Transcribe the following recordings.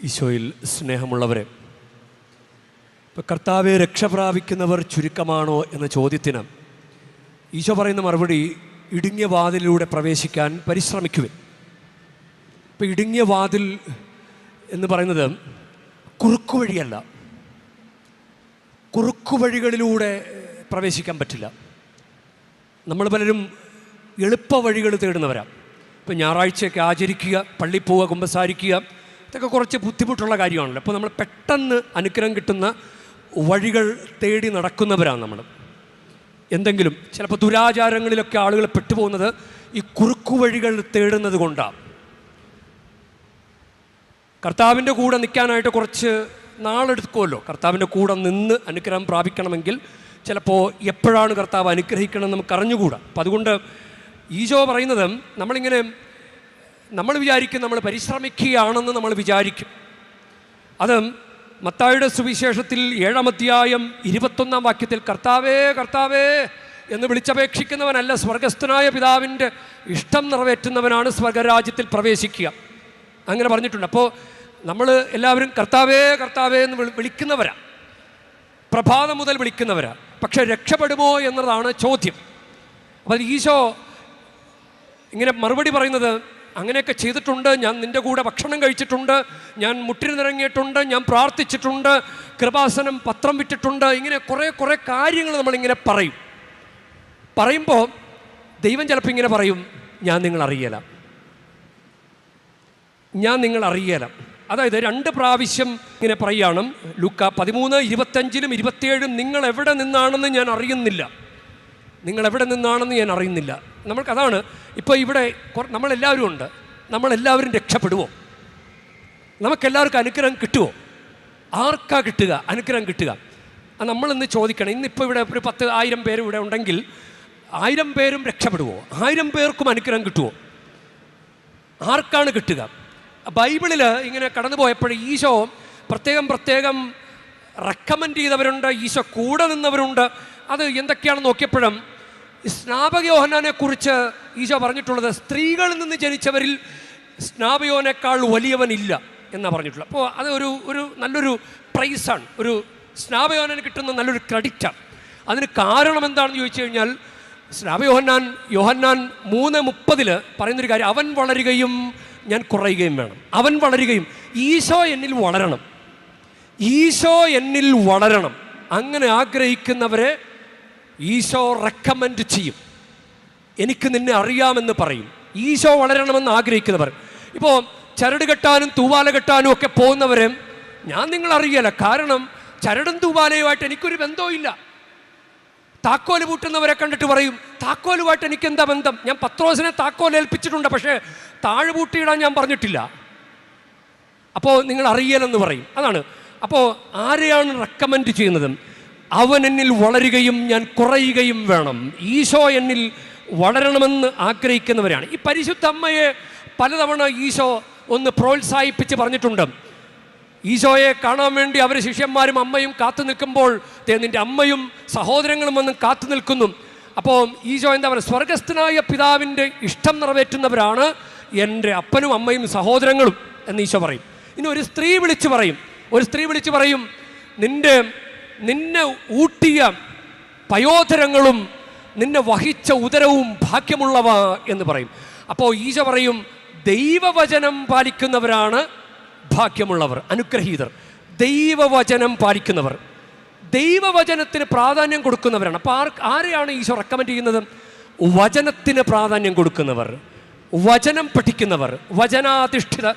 ഈശോയിൽ സ്നേഹമുള്ളവരെ, ഇപ്പോൾ കർത്താവെ രക്ഷ പ്രാപിക്കുന്നവർ ചുരുക്കമാണോ എന്ന ചോദ്യത്തിന് ഈശോ പറയുന്ന മറുപടി, ഇടുങ്ങിയ വാതിലിലൂടെ പ്രവേശിക്കാൻ പരിശ്രമിക്കുവിൻ. ഇപ്പോൾ ഇടുങ്ങിയ വാതിൽ എന്ന് പറയുന്നത് കുറുക്കുവഴിയല്ല. കുറുക്കുവഴികളിലൂടെ പ്രവേശിക്കാൻ പറ്റില്ല. നമ്മൾ പലരും എളുപ്പ വഴികൾ തേടുന്നവരാണ്. ഇപ്പോൾ ഞായറാഴ്ചയൊക്കെ ആചരിക്കുക, പള്ളിയിൽ പോവുക, കുമ്പസാരിക്കുക, ഇതൊക്കെ കുറച്ച് ബുദ്ധിമുട്ടുള്ള കാര്യമാണല്ലോ. അപ്പോൾ നമ്മൾ പെട്ടെന്ന് അനുഗ്രഹം കിട്ടുന്ന വഴികൾ തേടി നടക്കുന്നവരാണ് നമ്മൾ. എന്തെങ്കിലും ചിലപ്പോൾ ദുരാചാരങ്ങളിലൊക്കെ ആളുകൾ പെട്ടുപോകുന്നത് ഈ കുറുക്കുവഴികൾ തേടുന്നത് കൊണ്ടാണ്. കർത്താവിൻ്റെ കൂടെ നിൽക്കാനായിട്ട് കുറച്ച് നാളെടുക്കുമല്ലോ. കർത്താവിൻ്റെ കൂടെ നിന്ന് അനുഗ്രഹം പ്രാപിക്കണമെങ്കിൽ ചിലപ്പോൾ എപ്പോഴാണ് കർത്താവ് അനുഗ്രഹിക്കണം നമുക്ക് അറിഞ്ഞുകൂടാ. അപ്പം അതുകൊണ്ട് ഈശോ പറയുന്നത്, നമ്മൾ വിചാരിക്കും നമ്മൾ പരിശ്രമിക്കുകയാണെന്ന് നമ്മൾ വിചാരിക്കും. അത് മത്തായിയുടെ സുവിശേഷത്തിൽ 7-ാം അധ്യായം 21-ാം വാക്യത്തിൽ കർത്താവേ കർത്താവേ എന്ന് വിളിച്ചപേക്ഷിക്കുന്നവനല്ല, സ്വർഗസ്ഥനായ പിതാവിൻ്റെ ഇഷ്ടം നിറവേറ്റുന്നവനാണ് സ്വർഗരാജ്യത്തിൽ പ്രവേശിക്കുക. അങ്ങനെ പറഞ്ഞിട്ടുണ്ട്. അപ്പോൾ നമ്മൾ എല്ലാവരും കർത്താവേ കർത്താവേ എന്ന് വിളിക്കുന്നവരാണ്, പ്രഭാതം മുതൽ വിളിക്കുന്നവരാണ്. പക്ഷെ രക്ഷപ്പെടുമോ എന്നതാണ് ചോദ്യം. അപ്പോൾ ഈശോ ഇങ്ങനെ മറുപടി പറയുന്നത്, അങ്ങനെയൊക്കെ ചെയ്തിട്ടുണ്ട്, ഞാൻ നിൻ്റെ കൂടെ ഭക്ഷണം കഴിച്ചിട്ടുണ്ട്, ഞാൻ മുട്ടിന് നിറങ്ങിയിട്ടുണ്ട്, ഞാൻ കൃപാസനം പത്രം വിറ്റിട്ടുണ്ട്, ഇങ്ങനെ കുറേ കാര്യങ്ങൾ നമ്മളിങ്ങനെ പറയുമ്പോൾ ദൈവം ചിലപ്പോൾ ഇങ്ങനെ പറയും, ഞാൻ നിങ്ങൾ അറിയല. അതായത് 2 പ്രാവശ്യം ഇങ്ങനെ പറയുകയാണ്. ലൂക്ക 13:25-ലും 27-ലും നിങ്ങൾ എവിടെ നിന്നാണെന്ന് ഞാൻ അറിയുന്നില്ല. നമ്മൾക്കതാണ് ഇപ്പോൾ ഇവിടെ നമ്മളെല്ലാവരും ഉണ്ട്. നമ്മളെല്ലാവരും രക്ഷപ്പെടുമോ? നമുക്കെല്ലാവർക്കും അനുഗ്രഹം കിട്ടുമോ? ആർക്കാ കിട്ടുക അനുഗ്രഹം കിട്ടുക? നമ്മളിന്ന് ചോദിക്കണം. ഇന്നിപ്പോൾ ഇവിടെ ഒരു 10,000 പേര് ഇവിടെ ഉണ്ടെങ്കിൽ 1000 പേരും രക്ഷപ്പെടുമോ? 1000 പേർക്കും അനുഗ്രഹം കിട്ടുമോ? ആർക്കാണ് കിട്ടുക? ബൈബിളിൽ ഇങ്ങനെ കടന്നു പോയപ്പോൾ ഈശോ പ്രത്യേകം റെക്കമെൻഡ് ചെയ്തവരുണ്ട്, ഈശോ കൂടെ നിന്നവരുണ്ട്. അത് എന്തൊക്കെയാണെന്ന് നോക്കിയപ്പോഴും സ്നാപക യോഹന്നാനെ കുറിച്ച് ഈശോ പറഞ്ഞിട്ടുള്ളത്, സ്ത്രീകളിൽ നിന്ന് ജനിച്ചവരിൽ സ്നാപയോനേക്കാൾ വലിയവനില്ല എന്നാണ് പറഞ്ഞിട്ടുള്ളത്. അപ്പോൾ അത് ഒരു നല്ലൊരു പ്രൈസാണ്, ഒരു സ്നാപയോഹന്നാൻ കിട്ടുന്ന നല്ലൊരു ക്രെഡിറ്റാണ്. അതിന് കാരണം എന്താണെന്ന് ചോദിച്ചു കഴിഞ്ഞാൽ, സ്നാപയോഹന്നാൻ 3:30 പറയുന്നൊരു കാര്യം, അവൻ വളരുകയും ഞാൻ കുറയുകയും വേണം. അവൻ വളരുകയും, ഈശോ എന്നിൽ വളരണം. അങ്ങനെ ആഗ്രഹിക്കുന്നവരെ ഈശോ റെക്കമെൻഡ് ചെയ്യും. എനിക്ക് നിന്നെ അറിയാമെന്ന് പറയും. ഈശോ വളരണമെന്ന് ആഗ്രഹിക്കുന്നവർ, ഇപ്പോൾ ചരട് കെട്ടാനും തൂവാല കെട്ടാനും ഒക്കെ പോകുന്നവർ, ഞാൻ നിങ്ങളറിയല. കാരണം ചരടും തൂവാലയുമായിട്ട് എനിക്കൊരു ബന്ധവും ഇല്ല. താക്കോല് പൂട്ടുന്നവരെ കണ്ടിട്ട് പറയും, താക്കോലുമായിട്ട് എനിക്കെന്താ ബന്ധം? ഞാൻ പത്രോസിനെ താക്കോൽ ഏൽപ്പിച്ചിട്ടുണ്ട്, പക്ഷേ താഴ് പൂട്ടിയിടാൻ ഞാൻ പറഞ്ഞിട്ടില്ല. അപ്പോൾ നിങ്ങൾ അറിയലെന്ന് പറയും. അതാണ്. അപ്പോൾ ആരെയാണ് റെക്കമെൻഡ് ചെയ്യുന്നത്? അവൻ എന്നിൽ വളരുകയും ഞാൻ കുറയുകയും വേണം. ഈശോ എന്നിൽ വളരണമെന്ന് ആഗ്രഹിക്കുന്നവരാണ്. ഈ പരിശുദ്ധ അമ്മയെ പലതവണ ഈശോ ഒന്ന് പ്രോത്സാഹിപ്പിച്ച് പറഞ്ഞിട്ടുണ്ട്. ഈശോയെ കാണാൻ വേണ്ടി അവർ ശിഷ്യന്മാരും അമ്മയും കാത്തു നിൽക്കുമ്പോൾ നിൻ്റെ അമ്മയും സഹോദരങ്ങളും വന്ന് കാത്തു നിൽക്കുന്നു. അപ്പോൾ ഈശോ എന്താ പറയുക? സ്വർഗസ്ഥനായ പിതാവിൻ്റെ ഇഷ്ടം നിറവേറ്റുന്നവരാണ് എൻ്റെ അപ്പനും അമ്മയും സഹോദരങ്ങളും എന്ന് ഈശോ പറയും. ഇനി ഒരു സ്ത്രീ വിളിച്ച് പറയും, നിന്നെ ഊട്ടിയ പയോധരങ്ങളും നിന്നെ വഹിച്ച ഉദരവും ഭാഗ്യമുള്ളവ എന്ന് പറയും. അപ്പോൾ ഈശോ പറയും, ദൈവവചനം പാലിക്കുന്നവരാണ് ഭാഗ്യമുള്ളവർ, അനുഗ്രഹീതർ. ദൈവവചനം പാലിക്കുന്നവർ, ദൈവവചനത്തിന് പ്രാധാന്യം കൊടുക്കുന്നവരാണ്. അപ്പോൾ ആരെയാണ് ഈശോ റെക്കമെൻഡ് ചെയ്യുന്നത്? വചനത്തിന് പ്രാധാന്യം കൊടുക്കുന്നവർ, വചനം പഠിക്കുന്നവർ, വചനാധിഷ്ഠിത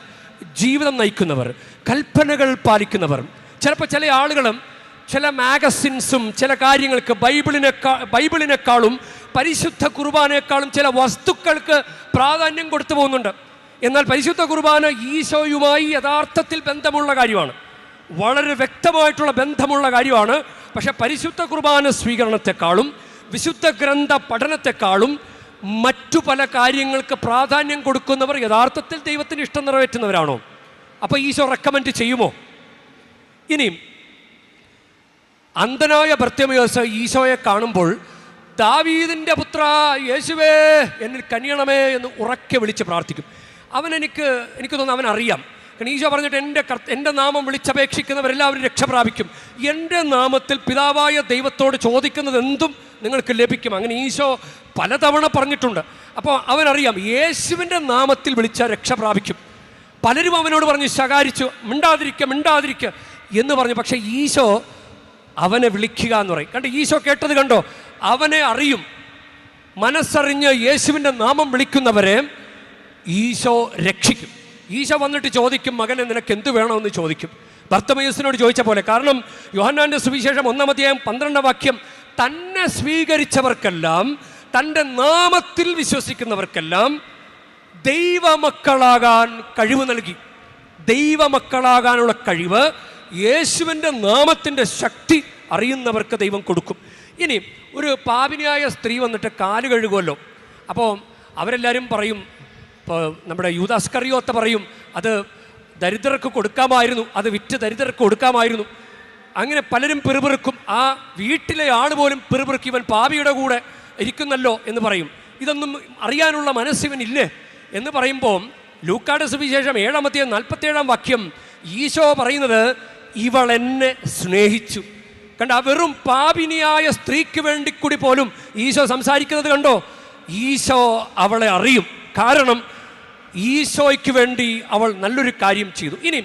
ജീവിതം നയിക്കുന്നവർ, കൽപ്പനകൾ പാലിക്കുന്നവർ. ചിലപ്പോൾ ചില ആളുകളും ചില മാഗസിൻസും ചില കാര്യങ്ങൾക്ക് ബൈബിളിനേക്കാളും പരിശുദ്ധ കുർബാനേക്കാളും ചില വസ്തുക്കൾക്ക് പ്രാധാന്യം കൊടുത്തു പോകുന്നുണ്ട്. എന്നാൽ പരിശുദ്ധ കുർബാന ഈശോയുമായി യഥാർത്ഥത്തിൽ ബന്ധമുള്ള കാര്യമാണ്, വളരെ വ്യക്തമായിട്ടുള്ള ബന്ധമുള്ള കാര്യമാണ്. പക്ഷെ പരിശുദ്ധ കുർബാന സ്വീകരണത്തെക്കാളും വിശുദ്ധ ഗ്രന്ഥ പഠനത്തെക്കാളും മറ്റു പല കാര്യങ്ങൾക്ക് പ്രാധാന്യം കൊടുക്കുന്നവർ യഥാർത്ഥത്തിൽ ദൈവത്തിന് ഇഷ്ടം നിറവേറ്റുന്നവരാണോ? അപ്പോൾ ഈശോ റെക്കമെൻഡ് ചെയ്യുമോ? ഇനി അന്ധനായ ബർത്തിമേയോസ് ഈശോയെ കാണുമ്പോൾ, ദാവീദിൻ്റെ പുത്ര യേശുവേ എന്നിൽ കനിയണമേ എന്ന് ഉറക്കെ വിളിച്ച് പ്രാർത്ഥിക്കും. എനിക്ക് തോന്നുന്നു അവനറിയാം, കാരണം ഈശോ പറഞ്ഞിട്ട് എൻ്റെ നാമം വിളിച്ചപേക്ഷിക്കുന്നവരെല്ലാവരും രക്ഷ പ്രാപിക്കും. എൻ്റെ നാമത്തിൽ പിതാവായ ദൈവത്തോട് ചോദിക്കുന്നത് എന്തും നിങ്ങൾക്ക് ലഭിക്കും. അങ്ങനെ ഈശോ പലതവണ പറഞ്ഞിട്ടുണ്ട്. അപ്പോൾ അവനറിയാം യേശുവിൻ്റെ നാമത്തിൽ വിളിച്ചാൽ രക്ഷ പ്രാപിക്കും. പലരും അവനോട് പറഞ്ഞ് ശകാരിച്ചു, മിണ്ടാതിരിക്കുക എന്ന് പറഞ്ഞു. പക്ഷേ ഈശോ അവനെ വിളിക്കുക എന്ന് പറയും. കണ്ടോ ഈശോ കേട്ടത് കണ്ടോ? അവനെ അറിയും. മനസ്സറിഞ്ഞ് യേശുവിൻ്റെ നാമം വിളിക്കുന്നവരെ ഈശോ രക്ഷിക്കും. ഈശോ വന്നിട്ട് ചോദിക്കും, മകനെ നിനക്ക് എന്ത് വേണമെന്ന് ചോദിക്കും. ബർത്തമേയുസിനോട് ചോദിച്ച പോലെ. കാരണം യോഹന്നാന്റെ സുവിശേഷം 1:12 തന്നെ സ്വീകരിച്ചവർക്കെല്ലാം, തൻ്റെ നാമത്തിൽ വിശ്വസിക്കുന്നവർക്കെല്ലാം ദൈവമക്കളാകാൻ കഴിവ് നൽകി. ദൈവമക്കളാകാനുള്ള കഴിവ് യേശുവിൻ്റെ നാമത്തിൻ്റെ ശക്തി അറിയുന്നവർക്ക് ദൈവം കൊടുക്കും. ഇനി ഒരു പാപിനിയായ സ്ത്രീ വന്നിട്ട് കാല് കഴുകുമല്ലോ. അപ്പോൾ അവരെല്ലാവരും പറയും, ഇപ്പോൾ നമ്മുടെ യൂദാസ്കറിയോത്ത പറയും, അത് ദരിദ്രർക്ക് കൊടുക്കാമായിരുന്നു, അത് വിറ്റ് ദരിദ്രർക്ക് കൊടുക്കാമായിരുന്നു. അങ്ങനെ പലരും പിറുപിറുക്കും. ആ വീട്ടിലെ ആൾ പോലും പിറുപിറുക്കും, ഇവൻ പാപിയുടെ കൂടെ ഇരിക്കുന്നല്ലോ എന്ന് പറയും. ഇതൊന്നും അറിയാനുള്ള മനസ്സിവനില്ലേ എന്ന് പറയുമ്പോൾ ലൂക്കായുടെ സുവിശേഷം 7:47 ഈശോ പറയുന്നത്, ഇവൾ എന്നെ സ്നേഹിച്ചു. കണ്ടോ, ആ വെറും പാപിനിയായ സ്ത്രീക്ക് വേണ്ടി കൂടി പോലും ഈശോ സംസാരിക്കുന്നത് കണ്ടോ? ഈശോ അവളെ അറിയും. കാരണം ഈശോയ്ക്ക് വേണ്ടി അവൾ നല്ലൊരു കാര്യം ചെയ്തു. ഇനി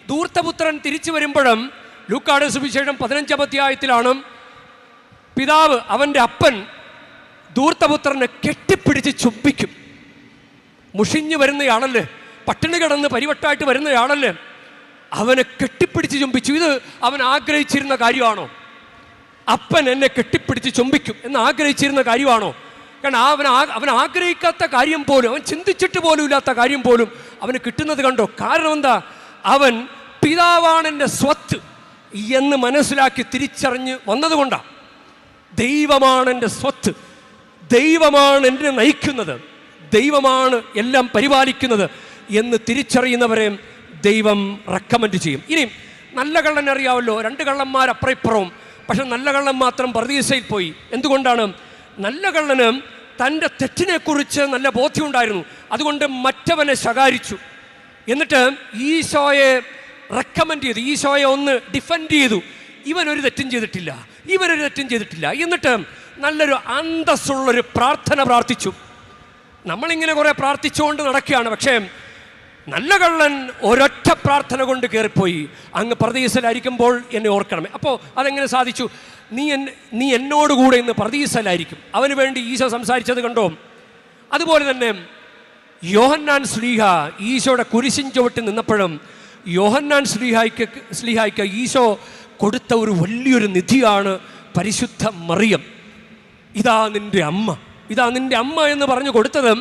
ധൂർത്തപുത്രൻ തിരിച്ചു വരുമ്പോഴും ലൂക്കായുടെ സുവിശേഷം 15 പിതാവ്, അവൻ്റെ അപ്പൻ ധൂർത്തപുത്രനെ കെട്ടിപ്പിടിച്ച് ചുംബിക്കും. മുഷിഞ്ഞു വരുന്നയാളല്ലേ, പട്ടിണി കിടന്ന് പരിവട്ടായിട്ട് വരുന്നയാളല്ലേ, അവനെ കെട്ടിപ്പിടിച്ച് ചുംബിച്ചു. ഇത് അവൻ ആഗ്രഹിച്ചിരുന്ന കാര്യമാണോ? അപ്പൻ എന്നെ കെട്ടിപ്പിടിച്ച് ചുംബിക്കും എന്ന് ആഗ്രഹിച്ചിരുന്ന കാര്യമാണോ? കാരണം അവൻ ആഗ്രഹിക്കാത്ത കാര്യം പോലും, അവൻ ചിന്തിച്ചിട്ട് പോലും ഇല്ലാത്ത കാര്യം പോലും അവന് കിട്ടുന്നത് കണ്ടോ? കാരണം എന്താ? അവൻ പിതാവാണ് എൻ്റെ സ്വത്ത് എന്ന് മനസ്സിലാക്കി തിരിച്ചറിഞ്ഞ് വന്നതുകൊണ്ടാണ്. ദൈവമാണ് എൻ്റെ സ്വത്ത്, ദൈവമാണ് എന്നെ നയിക്കുന്നത്, ദൈവമാണ് എല്ലാം പരിപാലിക്കുന്നത് എന്ന് തിരിച്ചറിയുന്നവരെ ദൈവം റെക്കമെൻഡ് ചെയ്യും. ഇനി നല്ല കള്ളൻ അറിയാമല്ലോ, 2 കള്ളന്മാർ അപ്പുറവും. പക്ഷെ നല്ല കള്ളൻ മാത്രം പർദീസയിൽ പോയി. എന്തുകൊണ്ടാണ്? നല്ല കള്ളന് തൻ്റെ തെറ്റിനെക്കുറിച്ച് നല്ല ബോധ്യമുണ്ടായിരുന്നു. അതുകൊണ്ട് മറ്റവനെ ശകാരിച്ചു. എന്നിട്ട് ഈശോയെ റെക്കമെൻഡ് ചെയ്തു, ഈശോയെ ഒന്ന് ഡിഫെൻഡ് ചെയ്തു. ഇവനൊരു തെറ്റും ചെയ്തിട്ടില്ല. എന്നിട്ട് നല്ലൊരു അന്തസ്സുള്ളൊരു പ്രാർത്ഥന പ്രാർത്ഥിച്ചു. നമ്മളിങ്ങനെ കുറേ പ്രാർത്ഥിച്ചുകൊണ്ട് നടക്കുകയാണ്. പക്ഷേ നല്ല കള്ളൻ ഒരൊറ്റ പ്രാർത്ഥന കൊണ്ട് കയറിപ്പോയി, അങ്ങ് പർദീസയിലായിരിക്കുമ്പോൾ എന്നെ ഓർക്കണമേ. അപ്പോൾ അതെങ്ങനെ സാധിച്ചു? നീ എന്നോടുകൂടെ ഇന്ന് പർദീസയിലായിരിക്കും. അവന് വേണ്ടി ഈശോ സംസാരിച്ചത് കണ്ടോ? അതുപോലെ തന്നെ യോഹന്നാൻ ശ്ലീഹ ഈശോയുടെ കുരിശിൻ ചുവട്ടിൽ നിന്നപ്പോഴും യോഹന്നാൻ ശ്ലീഹായ്ക്ക് ഈശോ കൊടുത്ത ഒരു വലിയൊരു നിധിയാണ് പരിശുദ്ധ മറിയം. ഇതാ നിൻ്റെ അമ്മ എന്ന് പറഞ്ഞു കൊടുത്തത്.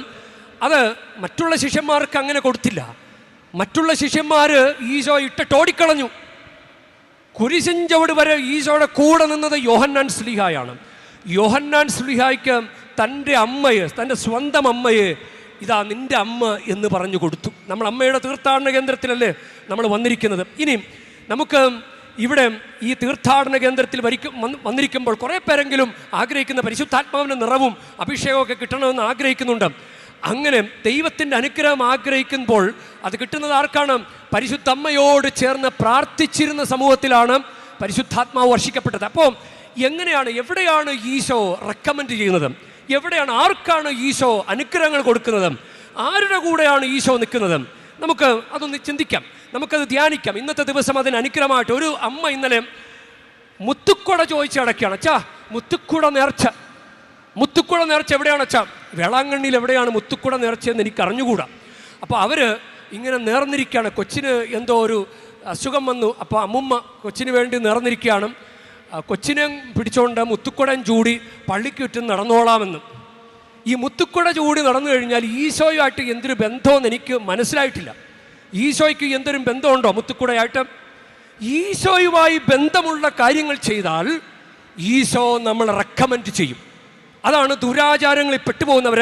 അത് മറ്റുള്ള ശിഷ്യന്മാർക്ക് അങ്ങനെ കൊടുത്തില്ല. മറ്റുള്ള ശിഷ്യന്മാർ ഈശോ ഇട്ടിട്ടോടിക്കളഞ്ഞു. കുരിശിൻ ചുവട് വരെ ഈശോയുടെ കൂടെ നിന്നത് യോഹന്നാൻ ശ്ലീഹായാണ്. യോഹന്നാൻ ശ്ലീഹായ്ക്ക് തൻ്റെ അമ്മയെ, തൻ്റെ സ്വന്തം അമ്മയെ, ഇതാ നിൻ്റെ അമ്മ എന്ന് പറഞ്ഞു കൊടുത്തു. നമ്മൾ അമ്മയുടെ തീർത്ഥാടന കേന്ദ്രത്തിലല്ലേ നമ്മൾ വന്നിരിക്കുന്നത്. ഇനി നമുക്ക് ഇവിടെ ഈ തീർത്ഥാടന കേന്ദ്രത്തിൽ വന്നിരിക്കുമ്പോൾ കുറേ പേരെങ്കിലും ആഗ്രഹിക്കുന്ന പരിശുദ്ധാത്മാവിൻ്റെ നിറവും അഭിഷേകമൊക്കെ കിട്ടണമെന്ന് ആഗ്രഹിക്കുന്നുണ്ട്. അങ്ങനെ ദൈവത്തിൻ്റെ അനുഗ്രഹം ആഗ്രഹിക്കുമ്പോൾ അത് കിട്ടുന്നത് ആർക്കാണ്? പരിശുദ്ധമ്മയോട് ചേർന്ന് പ്രാർത്ഥിച്ചിരുന്ന സമൂഹത്തിലാണ് പരിശുദ്ധാത്മാവ് വർഷിക്കപ്പെട്ടത്. അപ്പോൾ എവിടെയാണ് ഈശോ റെക്കമെൻഡ് ചെയ്യുന്നത്? ആർക്കാണ് ഈശോ അനുഗ്രഹങ്ങൾ കൊടുക്കുന്നത്? ആരുടെ കൂടെയാണ് ഈശോ നിൽക്കുന്നത്? നമുക്ക് അതൊന്ന് ചിന്തിക്കാം, നമുക്കത് ധ്യാനിക്കാം. ഇന്നത്തെ ദിവസം അതിന് അനുഗ്രഹമായിട്ട് ഒരു അമ്മ ഇന്നലെ മുത്തുക്കുട ചോദിച്ച് അടയ്ക്കുകയാണ്. അച്ഛാ, മുത്തുക്കുട നേർച്ച എവിടെയാണ് അച്ഛാ? വേളാങ്കണ്ണിയിൽ എവിടെയാണ് മുത്തുക്കുട നേർച്ചയെന്ന് എനിക്ക് അറിഞ്ഞുകൂടാ. അപ്പോൾ അവർ ഇങ്ങനെ നേർന്നിരിക്കുകയാണ്. കൊച്ചിന് എന്തോ ഒരു അസുഖം വന്നു. അപ്പോൾ അമ്മുമ്മ കൊച്ചിന് വേണ്ടി നേർന്നിരിക്കുകയാണ്. കൊച്ചിനെ പിടിച്ചുകൊണ്ട് മുത്തുക്കുടം ചൂടി പള്ളിക്ക് ചുറ്റും നടന്നോളാമെന്ന്. ഈ മുത്തുക്കുട ചൂടി നടന്നു കഴിഞ്ഞാൽ ഈശോയുമായിട്ട് എന്തൊരു ബന്ധമെന്ന് എനിക്ക് മനസ്സിലായിട്ടില്ല. ഈശോയ്ക്ക് എന്തൊരു ബന്ധമുണ്ടോ മുത്തുക്കുടയായിട്ട്? ഈശോയുമായി ബന്ധമുള്ള കാര്യങ്ങൾ ചെയ്താൽ ഈശോ നമ്മളെ റെക്കമെൻഡ് ചെയ്യും. അതാണ് ദുരാചാരങ്ങളിൽ പെട്ടുപോകുന്നവർ.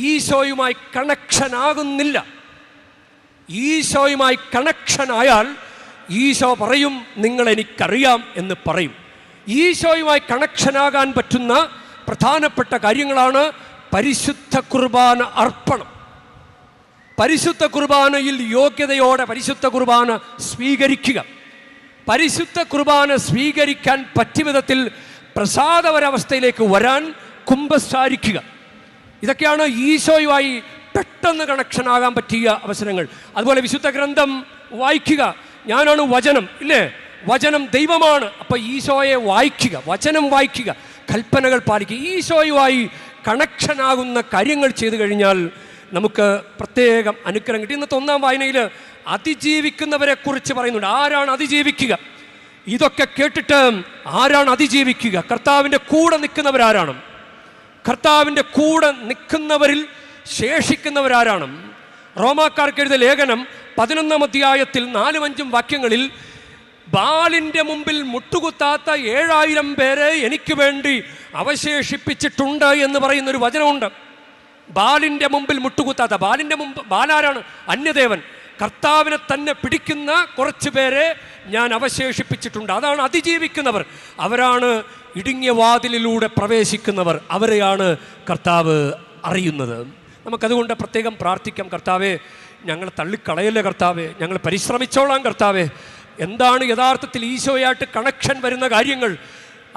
ഈശോയുമായി കണക്ഷനാകുന്നില്ല. ഈശോയുമായി കണക്ഷനായാൽ ഈശോ പറയും, നിങ്ങളെനിക്കറിയാം എന്ന് പറയും. ഈശോയുമായി കണക്ഷനാകാൻ പറ്റുന്ന പ്രധാനപ്പെട്ട കാര്യങ്ങളാണ് പരിശുദ്ധ കുർബാന അർപ്പണം. പരിശുദ്ധ കുർബാനയിൽ യോഗ്യതയോടെ പരിശുദ്ധ കുർബാന സ്വീകരിക്കുക. പരിശുദ്ധ കുർബാന സ്വീകരിക്കാൻ പറ്റിയ വിധത്തിൽ പ്രസാദപരാവസ്ഥയിലേക്ക് വരാൻ കുമ്പസാരിക്കുക. ഇതൊക്കെയാണ് ഈശോയുമായി പെട്ടെന്ന് കണക്ഷനാകാൻ പറ്റിയ അവസരങ്ങൾ. അതുപോലെ വിശുദ്ധ ഗ്രന്ഥം വായിക്കുക. ഞാനാണ് വചനം, ഇല്ലേ? വചനം ദൈവമാണ്. അപ്പം ഈശോയെ വായിക്കുക, വചനം വായിക്കുക, കൽപ്പനകൾ പാലിക്കുക. ഈശോയുമായി കണക്ഷനാകുന്ന കാര്യങ്ങൾ ചെയ്തു കഴിഞ്ഞാൽ നമുക്ക് പ്രത്യേകം അനുഗ്രഹം കിട്ടി. ഇന്നത്തെ ഒന്നാം വായനയിൽ അതിജീവിക്കുന്നവരെ കുറിച്ച് പറയുന്നുണ്ട്. ആരാണ് അതിജീവിക്കുക? ഇതൊക്കെ കേട്ടിട്ട് ആരാണ് അതിജീവിക്കുക? കർത്താവിൻ്റെ കൂടെ നിൽക്കുന്നവരാരാണ്? കർത്താവിൻ്റെ കൂടെ നിൽക്കുന്നവരിൽ ശേഷിക്കുന്നവരാരാണ്? റോമാക്കാർക്ക് എഴുതിയ ലേഖനം 11-ാം അധ്യായത്തിൽ 4-5 വാക്യങ്ങളിൽ ബാലിൻ്റെ മുമ്പിൽ മുട്ടുകുത്താത്ത 7000 പേരെ എനിക്ക് വേണ്ടി അവശേഷിപ്പിച്ചിട്ടുണ്ട് എന്ന് പറയുന്നൊരു വചനമുണ്ട്. ബാലിൻ്റെ മുമ്പിൽ മുട്ടുകുത്താത്ത, ബാലാരാണ്? അന്യദേവൻ. കർത്താവിനെ തന്നെ പിടിക്കുന്ന കുറച്ച് പേരെ ഞാൻ അവശേഷിപ്പിച്ചിട്ടുണ്ട്. അതാണ് അതിജീവിക്കുന്നവർ. അവരാണ് ഇടുങ്ങിയ വാതിലിലൂടെ പ്രവേശിക്കുന്നവർ. അവരെയാണ് കർത്താവ് അറിയുന്നത്. നമുക്കതുകൊണ്ട് പ്രത്യേകം പ്രാർത്ഥിക്കാം. കർത്താവേ, ഞങ്ങൾ തള്ളിക്കളയല്ലേ കർത്താവേ, ഞങ്ങൾ പരിശ്രമിച്ചോളാം കർത്താവേ. എന്താണ് യഥാർത്ഥത്തിൽ ഈശോയായിട്ട് കണക്ഷൻ വരുന്ന കാര്യങ്ങൾ,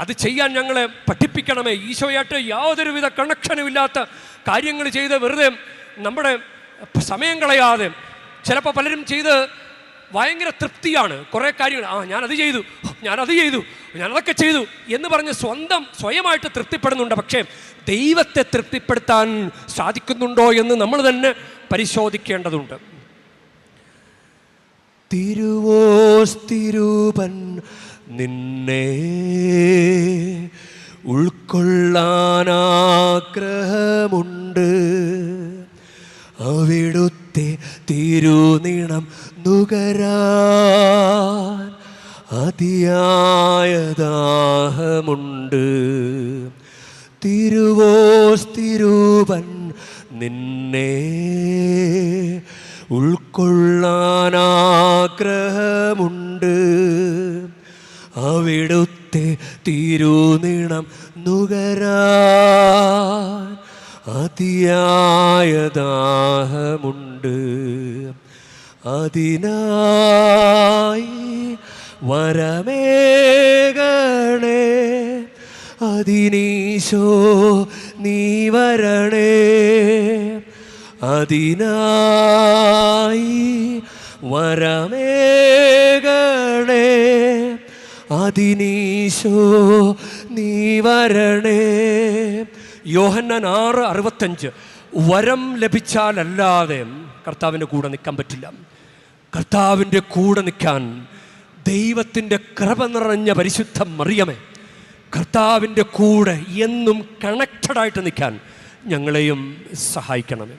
അത് ചെയ്യാൻ ഞങ്ങളെ പഠിപ്പിക്കണമേ. ഈശോയായിട്ട് യാതൊരുവിധ കണക്ഷനും ഇല്ലാത്ത കാര്യങ്ങൾ ചെയ്ത് വെറുതെ നമ്മുടെ സമയം കളയാതെ, ചിലപ്പോൾ പലരും ചെയ്ത് ഭയങ്കര തൃപ്തിയാണ്. കുറേ കാര്യങ്ങൾ, ഞാനത് ചെയ്തു, ഞാനതൊക്കെ ചെയ്തു എന്ന് പറഞ്ഞ് സ്വയമായിട്ട് തൃപ്തിപ്പെടുന്നുണ്ട്. പക്ഷേ ദൈവത്തെ തൃപ്തിപ്പെടുത്താൻ സാധിക്കുന്നുണ്ടോ എന്ന് നമ്മൾ തന്നെ പരിശോധിക്കേണ്ടതുണ്ട്. തിരുവോസ്തിരൂപൻ നിന്നെ ഉൾക്കൊള്ളാനാഗ്രഹമുണ്ട്. അവിടുത്തെ തിരുനിണം നുകരാൻ അതിയായ ദാഹമുണ്ട്. തിരുവോസ്തിരൂപൻ നിന്നെ ഉൾക്കൊള്ളാനാഗ്രഹമുണ്ട്. അവിടുത്തെ തിരുനിണം നുകരാൻ അതിയായ ദാഹമുണ്ട്. അതിനായി വരമേകണേ, അതിനീശോ നീ വരണേ. അതിനായി വരമേകണേ, അതിനീശോ നീ വരണേ. യോഹന്നാൻ 6:65. വരം ലഭിച്ചാലല്ലാതെ കർത്താവിൻ്റെ കൂടെ നിൽക്കാൻ പറ്റില്ല. കർത്താവിൻ്റെ കൂടെ നിൽക്കാൻ ദൈവത്തിൻ്റെ കൃപ നിറഞ്ഞ പരിശുദ്ധ മറിയമേ, കർത്താവിൻ്റെ കൂടെ എന്നും കണക്റ്റഡായിട്ട് നിൽക്കാൻ ഞങ്ങളെയും സഹായിക്കണമേ.